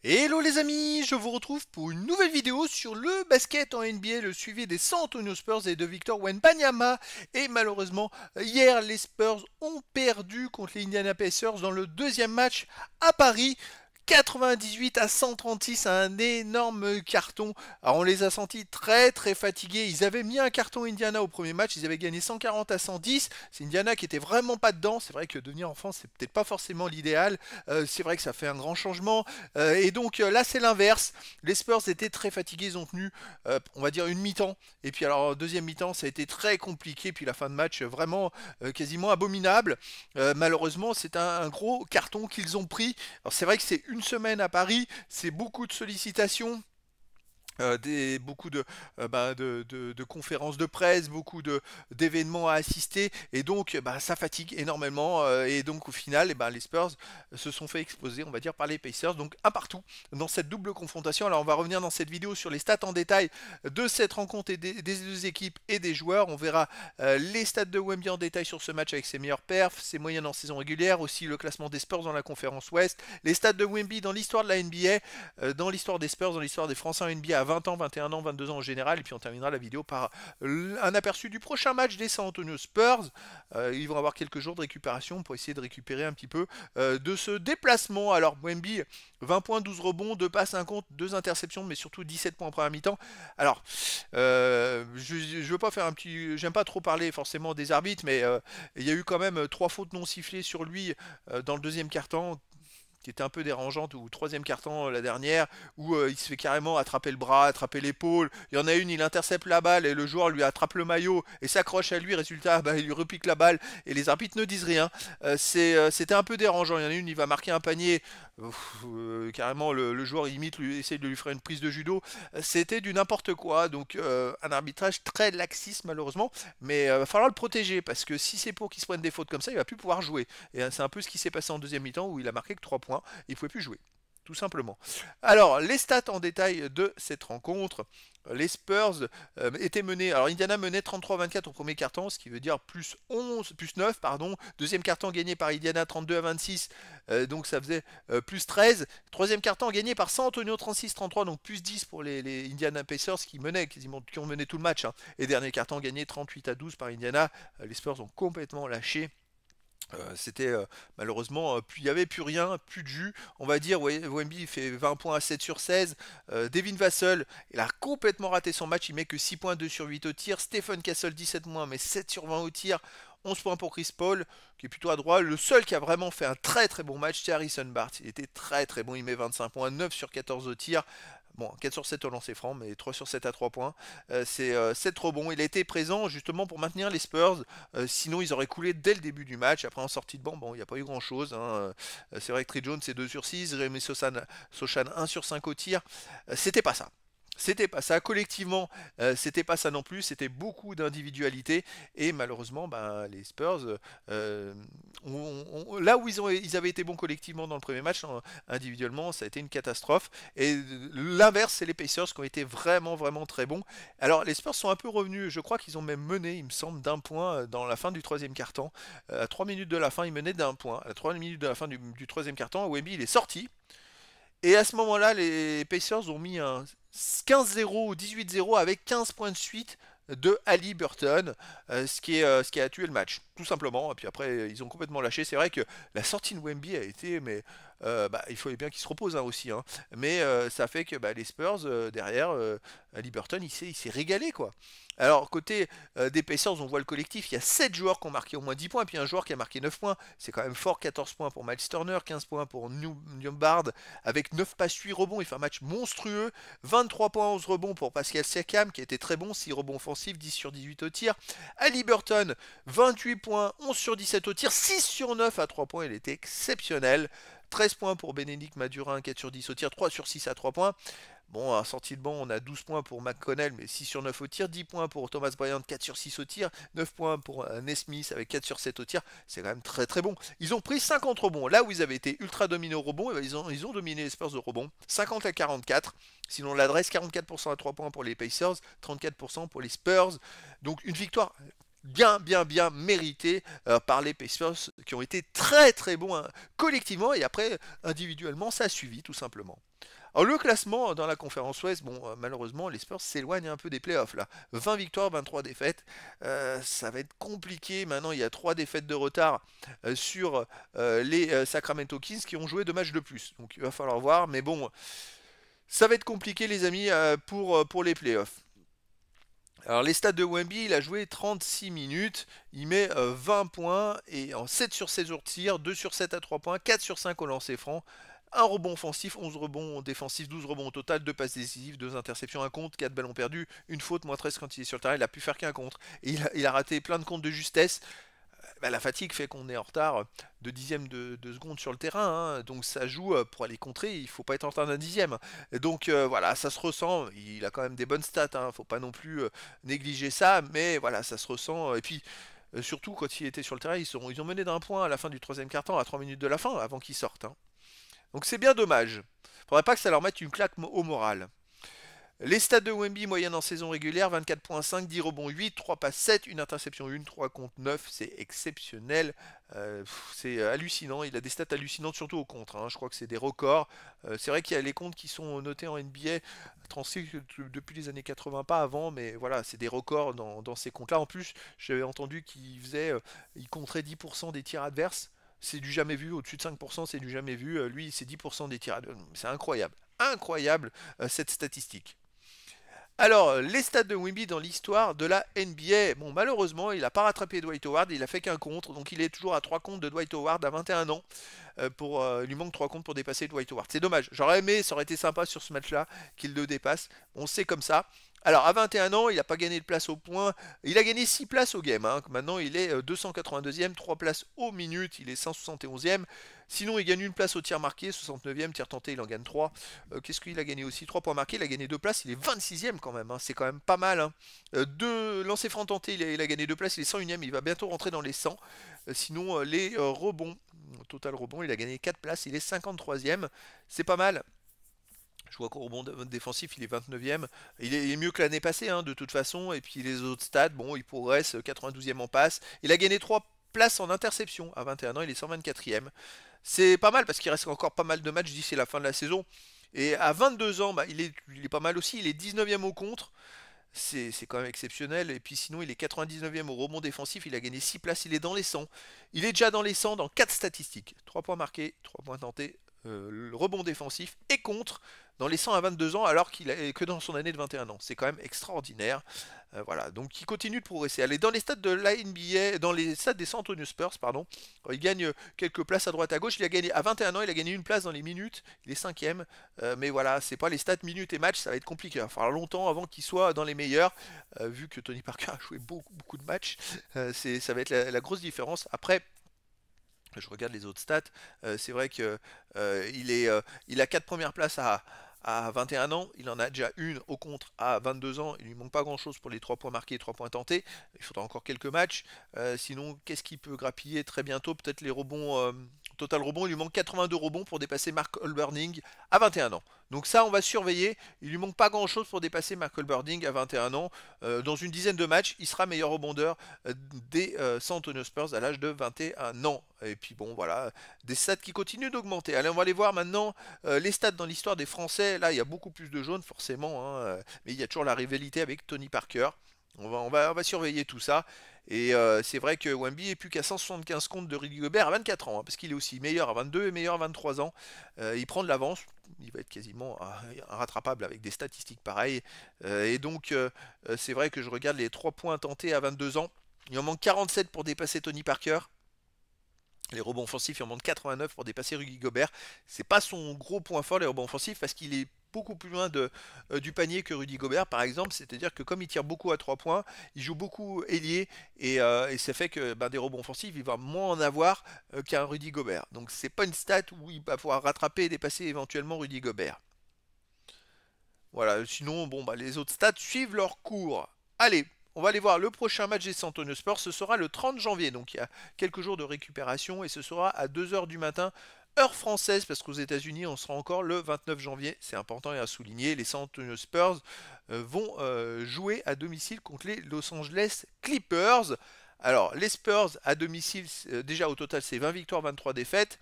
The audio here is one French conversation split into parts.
Hello les amis, je vous retrouve pour une nouvelle vidéo sur le basket en NBA, le suivi des San Antonio Spurs et de Victor Wembanyama. Et malheureusement, hier les Spurs ont perdu contre les Indiana Pacers dans le deuxième match à Paris. 98 à 136, un énorme carton. Alors on les a sentis très très fatigués. Ils avaient mis un carton Indiana au premier match, ils avaient gagné 140 à 110. C'est Indiana qui était vraiment pas dedans. C'est vrai que devenir enfant, c'est peut-être pas forcément l'idéal. C'est vrai que ça fait un grand changement. Et donc là c'est l'inverse. Les Spurs étaient très fatigués, ils ont tenu, on va dire une mi-temps. Et puis alors deuxième mi-temps, ça a été très compliqué. Puis la fin de match vraiment quasiment abominable. Malheureusement, c'est un gros carton qu'ils ont pris. Alors c'est vrai que c'est une semaine à Paris, c'est beaucoup de sollicitations. Beaucoup de conférences de presse, beaucoup d'événements à assister, et donc ça fatigue énormément. Et donc au final, les Spurs se sont fait exploser, on va dire, par les Pacers. Donc un partout dans cette double confrontation. Alors on va revenir dans cette vidéo sur les stats en détail de cette rencontre et des deux équipes et des joueurs. On verra les stats de Wemby en détail sur ce match avec ses meilleurs perfs, ses moyennes en saison régulière, aussi le classement des Spurs dans la conférence Ouest, les stats de Wemby dans l'histoire de la NBA, dans l'histoire des Spurs, dans l'histoire des Français en NBA à 20 ans, 21 ans, 22 ans en général. Et puis on terminera la vidéo par un aperçu du prochain match des San Antonio Spurs. Ils vont avoir quelques jours de récupération pour essayer de récupérer un petit peu de ce déplacement. Alors Wemby, 20 points, 12 rebonds, 2 passes, 1 contre, 2 interceptions, mais surtout 17 points en première mi-temps. Alors, je veux pas faire un petit... J'aime pas trop parler forcément des arbitres, mais il y a eu quand même 3 fautes non sifflées sur lui dans le deuxième quart-temps, qui était un peu dérangeante, ou troisième carton la dernière, où il se fait carrément attraper le bras, attraper l'épaule. Il y en a une, il intercepte la balle et le joueur lui attrape le maillot et s'accroche à lui. Résultat, il lui repique la balle et les arbitres ne disent rien. C'était un peu dérangeant. Il y en a une, il va marquer un panier. Carrément, le joueur imite, essaie de lui faire une prise de judo. C'était du n'importe quoi. Donc, un arbitrage très laxiste, malheureusement. Mais il va falloir le protéger parce que si c'est pour qu'il se prenne des fautes comme ça, il va plus pouvoir jouer. Et c'est un peu ce qui s'est passé en deuxième mi-temps où il a marqué que 3 points. Il ne pouvait plus jouer, tout simplement. Alors, les stats en détail de cette rencontre. Les Spurs étaient menés, alors Indiana menait 33-24 au premier carton, ce qui veut dire plus 11, plus 9, pardon. Deuxième carton gagné par Indiana 32-26, donc ça faisait plus 13. Troisième carton gagné par San Antonio 36-33, donc plus 10 pour les Indiana Pacers qui menaient quasiment, qui ont mené tout le match, hein. Et dernier carton gagné 38-12 par Indiana. Les Spurs ont complètement lâché. C'était malheureusement, il n'y avait plus rien, plus de jus. On va dire, ouais, Wemby fait 20 points à 7 sur 16. Devin Vassell, il a complètement raté son match. Il met que 6 points, 2 sur 8 au tir. Stephen Castle, 17 points, mais 7 sur 20 au tir. 11 points pour Chris Paul, qui est plutôt à droite. Le seul qui a vraiment fait un très très bon match, c'est Harrison Barnes. Il était très très bon. Il met 25 points, 9 sur 14 au tir. Bon, 4 sur 7 au lancer franc, mais 3 sur 7 à 3 points. C'est trop bon. Il a été présent justement pour maintenir les Spurs. Sinon, ils auraient coulé dès le début du match. Après, en sortie de banc, bon, il n'y a pas eu grand-chose, hein. C'est vrai que Trey Jones, c'est 2 sur 6. Rémi Sochan 1 sur 5 au tir. C'était pas ça. C'était pas ça, collectivement, c'était pas ça non plus, c'était beaucoup d'individualité, et malheureusement, les Spurs, là où ils avaient été bons collectivement dans le premier match, hein, individuellement, ça a été une catastrophe, et l'inverse, c'est les Pacers qui ont été vraiment, vraiment très bons. Alors, les Spurs sont un peu revenus, je crois qu'ils ont même mené, il me semble, d'un point dans la fin du troisième quart-temps. À 3 minutes de la fin, ils menaient d'un point. À 3 minutes de la fin du troisième quart-temps, Wemby, il est sorti, et à ce moment-là, les Pacers ont mis un 15-0 ou 18-0 avec 15 points de suite de Ali Burton, ce qui a tué le match, tout simplement. Et puis après, ils ont complètement lâché. C'est vrai que la sortie de Wemby a été, mais il fallait bien qu'il se repose, hein, aussi, hein. Mais ça fait que les Spurs, derrière, Ali Burton, il s'est régalé, quoi. Alors, côté des Pacers, on voit le collectif, il y a 7 joueurs qui ont marqué au moins 10 points, puis un joueur qui a marqué 9 points. C'est quand même fort, 14 points pour Miles Turner, 15 points pour Newbard, avec 9 passes, 8 rebonds, il fait un match monstrueux. 23 points, 11 rebonds pour Pascal Siakam, qui était très bon, 6 rebonds offensifs, 10 sur 18 au tir. Ali Burton, 28 points, 11 sur 17 au tir, 6 sur 9 à 3 points, il était exceptionnel. 13 points pour Bénédicte Madurin, 4 sur 10 au tir, 3 sur 6 à 3 points. Bon, en sortie de banc, on a 12 points pour McConnell, mais 6 sur 9 au tir, 10 points pour Thomas Bryant, 4 sur 6 au tir, 9 points pour Nesmith avec 4 sur 7 au tir. C'est quand même très très bon. Ils ont pris 50 rebonds. Là où ils avaient été ultra dominés au rebond, ils ont dominé les Spurs de rebond. 50 à 44. Sinon, l'adresse, 44% à 3 points pour les Pacers, 34% pour les Spurs. Donc, une victoire bien, bien, bien méritée par les Pacers qui ont été très, très bons, hein, collectivement, et après, individuellement, ça a suivi, tout simplement. Alors le classement dans la conférence Ouest, bon, malheureusement les Spurs s'éloignent un peu des playoffs là. 20 victoires, 23 défaites. Ça va être compliqué. Maintenant il y a 3 défaites de retard sur les Sacramento Kings qui ont joué 2 matchs de plus. Donc il va falloir voir. Mais bon, ça va être compliqué les amis pour les playoffs. Alors les stats de Wemby, il a joué 36 minutes, il met 20 points et en 7 sur 16 au tir, 2 sur 7 à 3 points, 4 sur 5 au lancer franc, un rebond offensif, 11 rebonds défensifs, 12 rebonds au total, 2 passes décisives, 2 interceptions, un contre, 4 ballons perdus, une faute, moins 13 quand il est sur le terrain, il a pu faire qu'un contre. Et il a raté plein de comptes de justesse. Bah, la fatigue fait qu'on est en retard de dixièmes de seconde sur le terrain, hein. Donc ça joue pour aller contrer, il faut pas être en retard d'un dixième. Donc voilà, ça se ressent, il a quand même des bonnes stats, hein. Faut pas non plus négliger ça, mais voilà, ça se ressent. Et puis surtout quand il était sur le terrain, ils ont mené d'un point à la fin du troisième quart-temps, à 3 minutes de la fin, avant qu'ils sortent, hein. Donc c'est bien dommage. Faudrait pas que ça leur mette une claque au moral. Les stats de Wemby, moyenne en saison régulière, 24,5, 10 rebonds 8, 3 passes 7, une interception 1, 3 contre 9, c'est exceptionnel, c'est hallucinant, il a des stats hallucinantes surtout au contre, hein. Je crois que c'est des records. C'est vrai qu'il y a les comptes qui sont notés en NBA, transcrits depuis les années 80, pas avant, mais voilà, c'est des records dans ces comptes-là. En plus, j'avais entendu il compterait 10% des tirs adverses. C'est du jamais vu, au-dessus de 5% c'est du jamais vu, lui c'est 10% des tirs adverses, c'est incroyable, incroyable cette statistique. Alors, les stats de Wemby dans l'histoire de la NBA. Bon, malheureusement, il n'a pas rattrapé Dwight Howard, il a fait qu'un contre, donc il est toujours à 3 comptes de Dwight Howard à 21 ans. Il lui manque 3 comptes pour dépasser Dwight Howard. C'est dommage, j'aurais aimé, ça aurait été sympa sur ce match-là qu'il le dépasse. On sait comme ça. Alors, à 21 ans, il n'a pas gagné de place au point. Il a gagné 6 places au game, hein. Maintenant, il est 282e, 3 places au minute, il est 171e. Sinon, il gagne une place au tir marqué, 69e, tir tenté, il en gagne 3. Qu'est-ce qu'il a gagné aussi? 3 points marqués, il a gagné 2 places, il est 26e quand même, hein. C'est quand même pas mal, hein. 2 lancers francs tentés, il a gagné 2 places, il est 101e, il va bientôt rentrer dans les 100. Sinon, les rebonds, total rebond, il a gagné 4 places, il est 53e. C'est pas mal. Je vois qu'au rebond défensif, il est 29e. Il est mieux que l'année passée, hein, de toute façon. Et puis les autres stats, bon, il progresse, 92e en passe. Il a gagné 3 places en interception. À 21 ans, il est 124e. C'est pas mal parce qu'il reste encore pas mal de matchs d'ici la fin de la saison. Et à 22 ans, bah, il est pas mal aussi. Il est 19e au contre. C'est quand même exceptionnel. Et puis sinon, il est 99e au rebond défensif. Il a gagné 6 places. Il est dans les 100. Il est déjà dans les 100 dans 4 statistiques. 3 points marqués, 3 points tentés, le rebond défensif et contre dans les 100 à 22 ans alors qu'il est que dans son année de 21 ans. C'est quand même extraordinaire. Voilà, donc il continue de progresser. Allez, dans les stats de la NBA, dans les stats des San Antonio Spurs, pardon, il gagne quelques places à droite à gauche. Il a gagné à 21 ans, il a gagné une place dans les minutes. Il est 5e. Mais voilà, c'est pas les stats minutes et matchs, ça va être compliqué. Il va falloir longtemps avant qu'il soit dans les meilleurs, vu que Tony Parker a joué beaucoup de matchs. Ça va être la grosse différence. Après, je regarde les autres stats, c'est vrai que il a 4 premières places à 21 ans, il en a déjà une au contre à 22 ans, il lui manque pas grand chose pour les 3 points marqués et 3 points tentés, il faudra encore quelques matchs. Sinon, qu'est-ce qu'il peut grappiller très bientôt? Peut-être les rebonds, total rebond, il lui manque 82 rebonds pour dépasser Mark Olberning à 21 ans. Donc ça, on va surveiller, il lui manque pas grand chose pour dépasser Mark Olberning à 21 ans. Dans une dizaine de matchs, il sera meilleur rebondeur des San Antonio Spurs à l'âge de 21 ans. Et puis bon, voilà, des stats qui continuent d'augmenter. Allez, on va aller voir maintenant les stats dans l'histoire des Français. Là, il y a beaucoup plus de jaunes, forcément, hein, mais il y a toujours la rivalité avec Tony Parker. On va surveiller tout ça. Et c'est vrai que Wemby est plus qu'à 175 comptes de Rudy Gobert à 24 ans, hein, parce qu'il est aussi meilleur à 22 et meilleur à 23 ans. Il prend de l'avance, il va être quasiment rattrapable avec des statistiques pareilles. Et donc, c'est vrai que je regarde les 3 points tentés à 22 ans. Il en manque 47 pour dépasser Tony Parker. Les rebonds offensifs, il en manque 89 pour dépasser Rudy Gobert. C'est pas son gros point fort, les rebonds offensifs, parce qu'il est beaucoup plus loin du panier que Rudy Gobert, par exemple. C'est-à-dire que comme il tire beaucoup à 3 points, il joue beaucoup ailier, et ça fait que des rebonds offensifs, il va moins en avoir qu'un Rudy Gobert. Donc c'est pas une stat où il va pouvoir rattraper et dépasser éventuellement Rudy Gobert. Voilà, sinon, bon, les autres stats suivent leur cours. Allez, on va aller voir le prochain match des San Antonio Spurs. Ce sera le 30 janvier, donc il y a quelques jours de récupération, et ce sera à 2 heures du matin, heure française, parce qu'aux États-Unis, on sera encore le 29 janvier. C'est important et à souligner. Les San Antonio Spurs vont jouer à domicile contre les Los Angeles Clippers. Alors, les Spurs à domicile, déjà au total, c'est 20 victoires, 23 défaites.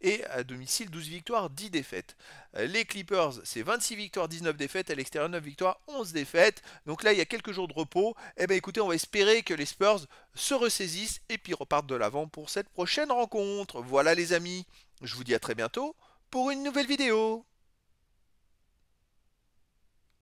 Et à domicile, 12 victoires, 10 défaites. Les Clippers, c'est 26 victoires, 19 défaites. À l'extérieur, 9 victoires, 11 défaites. Donc là, il y a quelques jours de repos. Eh bien, écoutez, on va espérer que les Spurs se ressaisissent et puis repartent de l'avant pour cette prochaine rencontre. Voilà, les amis. Je vous dis à très bientôt pour une nouvelle vidéo.